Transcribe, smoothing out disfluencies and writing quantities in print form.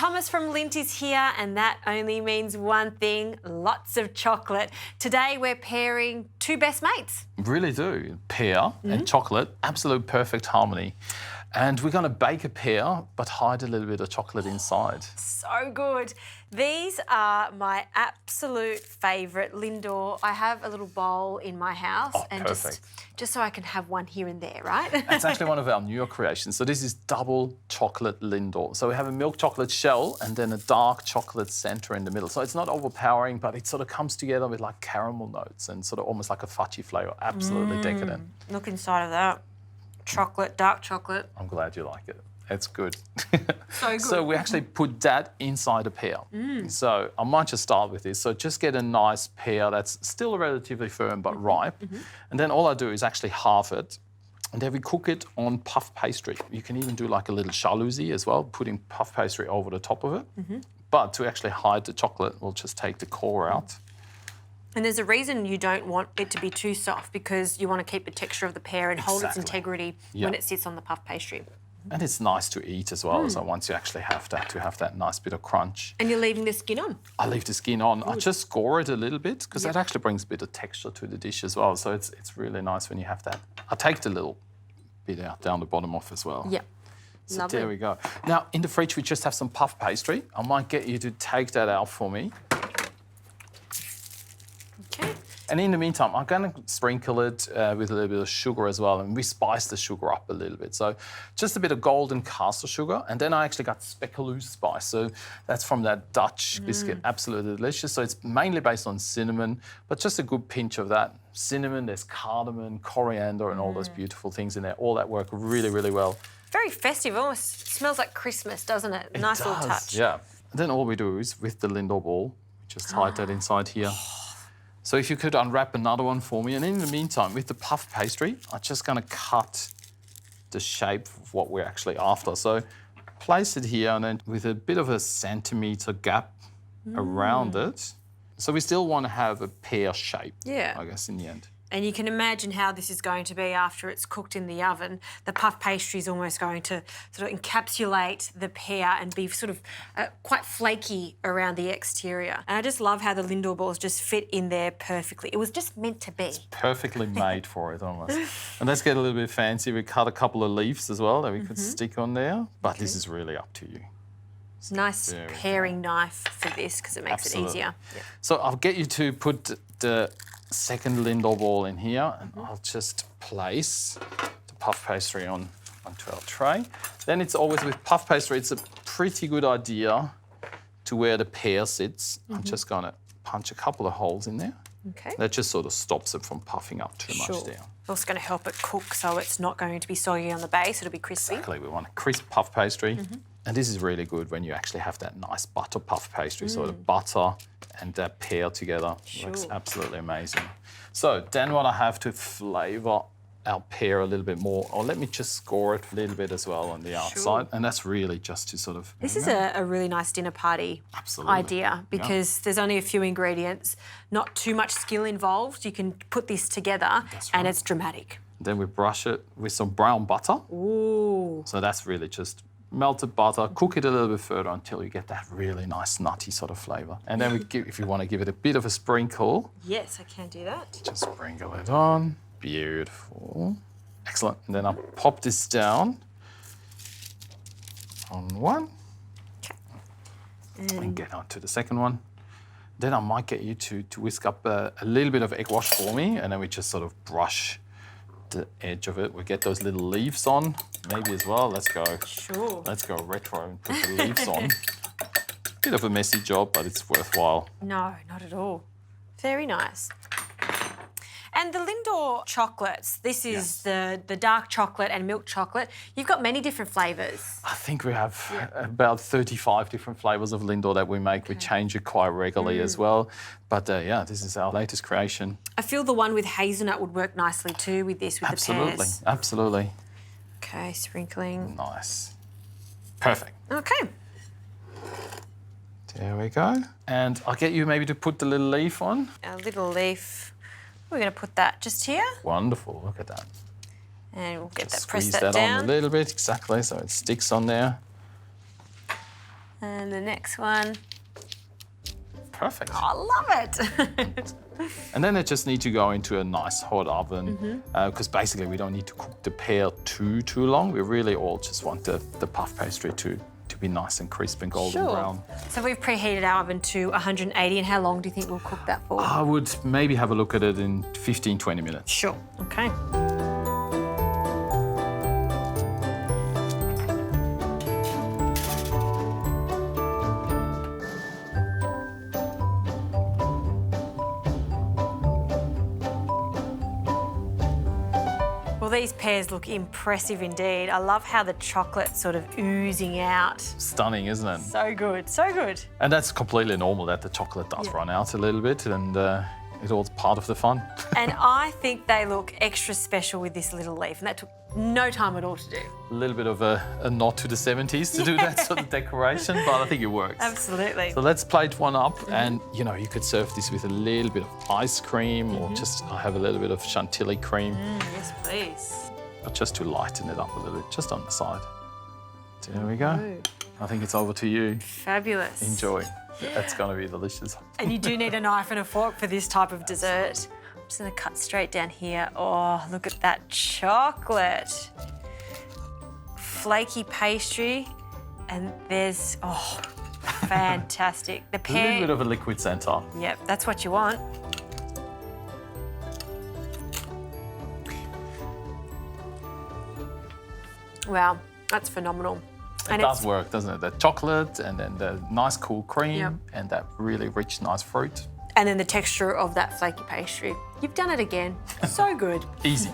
Thomas from Lindt is here, and that only means one thing, lots of chocolate. Today we're pairing two best mates. Really do. Pear and chocolate, absolute perfect harmony. And we're going to bake a pear, but hide a little bit of chocolate inside. So good. These are my absolute favourite Lindor. I have a little bowl in my house, and perfect. just so I can have one here and there, right? It's actually one of our newer creations. So this is double chocolate Lindor. So we have a milk chocolate shell and then a dark chocolate centre in the middle. So it's not overpowering, but it sort of comes together with like caramel notes and sort of almost like a fudgy flavour. Absolutely decadent. Look inside of that. Chocolate, dark chocolate. I'm glad you like it. It's good. So good. So we actually put that inside a pear. So I might just start with this. So just get a nice pear that's still relatively firm but ripe. And then all I do is actually halve it. And then we cook it on puff pastry. You can even do like a little jalousie as well, putting puff pastry over the top of it. But to actually hide the chocolate, we'll just take the core out. And there's a reason you don't want it to be too soft, because you want to keep the texture of the pear and hold its integrity when it sits on the puff pastry. And it's nice to eat as well. So once you actually have that, to have that nice bit of crunch. And you're leaving the skin on? I leave the skin on. I just score it a little bit because that actually brings a bit of texture to the dish as well. So it's really nice when you have that. I take the little bit out down the bottom off as well. Yep. So Lovely. there we go. Now, in the fridge, we just have some puff pastry. I might get you to take that out for me. Okay. And in the meantime, I'm going to sprinkle it with a little bit of sugar as well, and we spice the sugar up a little bit. So just a bit of golden caster sugar, and then I actually got speculoos spice. So that's from that Dutch biscuit, absolutely delicious. So it's mainly based on cinnamon, but just a good pinch of that. Cinnamon, there's cardamom, coriander, and all those beautiful things in there. All that work really, really well. Very festive, almost smells like Christmas, doesn't it? Nice little touch. Yeah. And then all we do is, with the Lindor ball, just hide that inside here. So if you could unwrap another one for me. And in the meantime, with the puff pastry, I'm just going to cut the shape of what we're actually after. So place it here, and then with a bit of a centimetre gap around it. So we still want to have a pear shape, I guess, in the end. And you can imagine how this is going to be after it's cooked in the oven. The puff pastry is almost going to sort of encapsulate the pear and be sort of quite flaky around the exterior. And I just love how the Lindor balls just fit in there perfectly. It was just meant to be. Perfectly made for it, almost. And let's get a little bit fancy. We cut a couple of leaves as well that we could stick on there. But this is really up to you. It's a nice paring knife for this because it makes it easier. Yeah. So I'll get you to put the second Lindor ball in here, and I'll just place the puff pastry onto our tray. Then it's always with puff pastry, it's a pretty good idea to where the pear sits. I'm just going to punch a couple of holes in there. Okay. That just sort of stops it from puffing up too much there. Also going to help it cook so it's not going to be soggy on the base, it'll be crispy. Exactly, we want a crisp puff pastry. And this is really good when you actually have that nice butter puff pastry. So the butter and that pear together looks absolutely amazing. So then what I have to flavour our pear a little bit more, or let me just score it a little bit as well on the outside. And that's really just to sort of... This is a really nice dinner party idea because there's only a few ingredients, not too much skill involved. You can put this together and it's dramatic. Then we brush it with some brown butter. Ooh. So that's really just melted butter, cook it a little bit further until you get that really nice nutty sort of flavour. And then we give, if you want to give it a bit of a sprinkle. Yes, I can do that. Just sprinkle it on. Beautiful. Excellent. And then I'll pop this down on one. Okay. And get on to the second one. Then I might get you to whisk up a little bit of egg wash for me, and then we just sort of brush the edge of it. We get those little leaves on, maybe as well. Let's go. Sure. Let's go retro and put the leaves on. Bit of a messy job, but it's worthwhile. No, not at all. Very nice. And the Lindor chocolates, this is the dark chocolate and milk chocolate. You've got many different flavours. I think we have about 35 different flavours of Lindor that we make. We change it quite regularly as well. But yeah, this is our latest creation. I feel the one with hazelnut would work nicely too with this, with the pears. Absolutely. Okay, sprinkling. Nice. Perfect. Okay. There we go. And I'll get you maybe to put the little leaf on. A little leaf. We're going to put that just here. Wonderful, look at that. And we'll get Just that, press squeeze that that down. on a little bit, exactly, so it sticks on there. And the next one. Perfect. I love it. And then it just needs to go into a nice hot oven because basically we don't need to cook the pear too long. We really all just want the puff pastry to be nice and crisp and golden brown. So we've preheated our oven to 180, and how long do you think we'll cook that for? I would maybe have a look at it in 15, 20 minutes. Sure. Okay. Well, these pears look impressive indeed. I love how the chocolate's sort of oozing out. Stunning, isn't it? So good, so good. And that's completely normal that the chocolate does run out a little bit, and it's all part of the fun. And I think they look extra special with this little leaf, and that took no time at all to do. A little bit of a nod to the 70s to do that sort of decoration, but I think it works. Absolutely. So let's plate one up, and you know, you could serve this with a little bit of ice cream or just have a little bit of chantilly cream. Yes, please. But just to lighten it up a little bit, just on the side. There we go. Ooh. I think it's over to you. Fabulous. Enjoy. That's going to be delicious. And you do need a knife and a fork for this type of dessert. I'm just going to cut straight down here. Oh, look at that chocolate. Flaky pastry. And there's, oh, fantastic. The A pear. little bit of a liquid centre. Yep, that's what you want. Wow, that's phenomenal. It does work, doesn't it? The chocolate and then the nice cool cream Yep. and that really rich, nice fruit. And then the texture of that flaky pastry. You've done it again. So good. Easy.